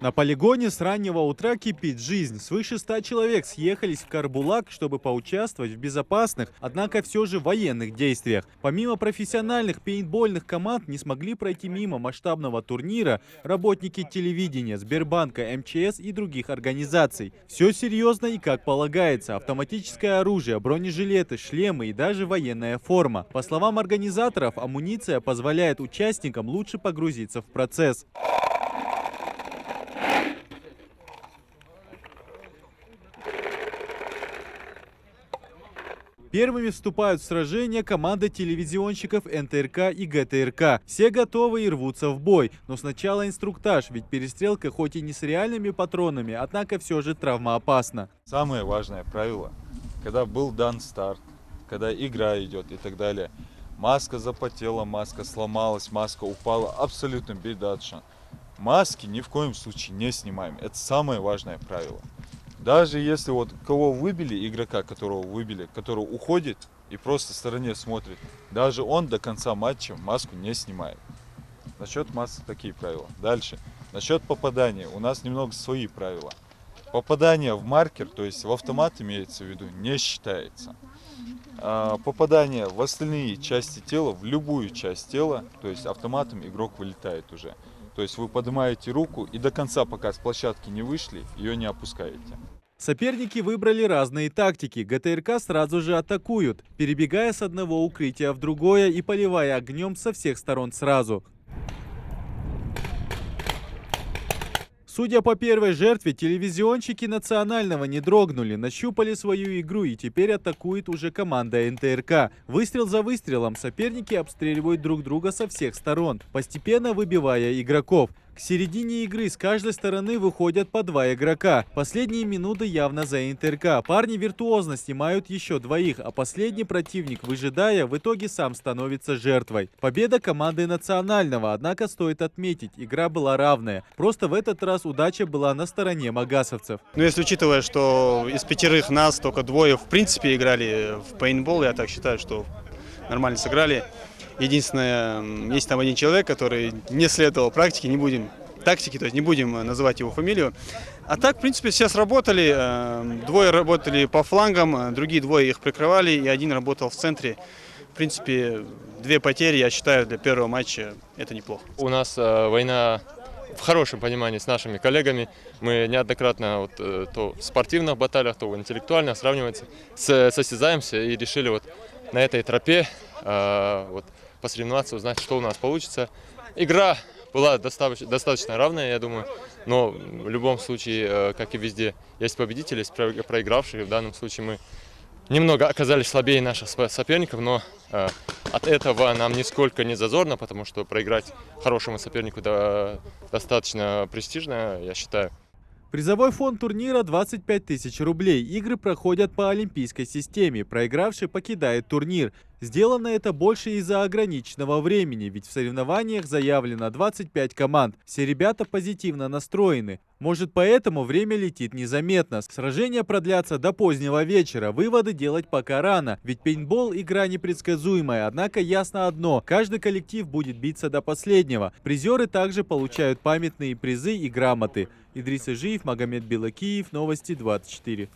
На полигоне с раннего утра кипит жизнь. Свыше 100 человек съехались в Карбулак, чтобы поучаствовать в безопасных, однако все же военных действиях. Помимо профессиональных пейнтбольных команд не смогли пройти мимо масштабного турнира работники телевидения, Сбербанка, МЧС и других организаций. Все серьезно и как полагается. Автоматическое оружие, бронежилеты, шлемы и даже военная форма. По словам организаторов, амуниция позволяет участникам лучше погрузиться в процесс. Первыми вступают в сражение команды телевизионщиков НТРК и ГТРК. Все готовы и рвутся в бой. Но сначала инструктаж, ведь перестрелка хоть и не с реальными патронами, однако все же травмоопасна. Самое важное правило, когда был дан старт, когда игра идет и так далее, маска запотела, маска сломалась, маска упала, абсолютно бедачно. Маски ни в коем случае не снимаем. Это самое важное правило. Даже если вот кого выбили, игрока, которого выбили, который уходит и просто в стороне смотрит, даже он до конца матча маску не снимает. Насчет маски такие правила. Дальше. Насчет попадания. У нас немного свои правила. Попадание в маркер, то есть в автомат имеется в виду, не считается. Попадание в остальные части тела, в любую часть тела, то есть автоматом игрок вылетает уже. То есть вы поднимаете руку и до конца, пока с площадки не вышли, ее не опускаете. Соперники выбрали разные тактики. ГТРК сразу же атакуют, перебегая с одного укрытия в другое и поливая огнем со всех сторон сразу. Судя по первой жертве, телевизионщики национального не дрогнули, нащупали свою игру и теперь атакует уже команда НТРК. Выстрел за выстрелом соперники обстреливают друг друга со всех сторон, постепенно выбивая игроков. К середине игры с каждой стороны выходят по 2 игрока. Последние минуты явно за НТРК. Парни виртуозно снимают еще двоих, а последний противник, выжидая, в итоге сам становится жертвой. Победа команды национального, однако стоит отметить, игра была равная. Просто в этот раз удача была на стороне магасовцев. Но если учитывая, что из 5 нас только 2 в принципе играли в пейнтбол, я так считаю, что нормально сыграли. Единственное, есть там один человек, который не следовал практике, не будем тактики, то есть не будем называть его фамилию. А так, в принципе, все сработали. 2 работали по флангам, другие 2 их прикрывали, и 1 работал в центре. В принципе, 2 потери, я считаю, для первого матча это неплохо. У нас война в хорошем понимании с нашими коллегами. Мы неоднократно то в спортивных баталиях, то в интеллектуальных сравниваемся, состязаемся и решили вот на этой тропе посоревноваться, узнать, что у нас получится. Игра была достаточно равная, я думаю, но в любом случае, как и везде, есть победители, есть проигравшие. В данном случае мы немного оказались слабее наших соперников, но от этого нам нисколько не зазорно, потому что проиграть хорошему сопернику достаточно престижно, я считаю. Призовой фонд турнира 25 тысяч рублей. Игры проходят по олимпийской системе. Проигравший покидает турнир. Сделано это больше из-за ограниченного времени, ведь в соревнованиях заявлено 25 команд. Все ребята позитивно настроены. Может, поэтому время летит незаметно. Сражения продлятся до позднего вечера. Выводы делать пока рано, ведь пейнтбол – игра непредсказуемая. Однако ясно одно – каждый коллектив будет биться до последнего. Призеры также получают памятные призы и грамоты. Идрис Ижиев, Магомед Белакиев, Новости 24.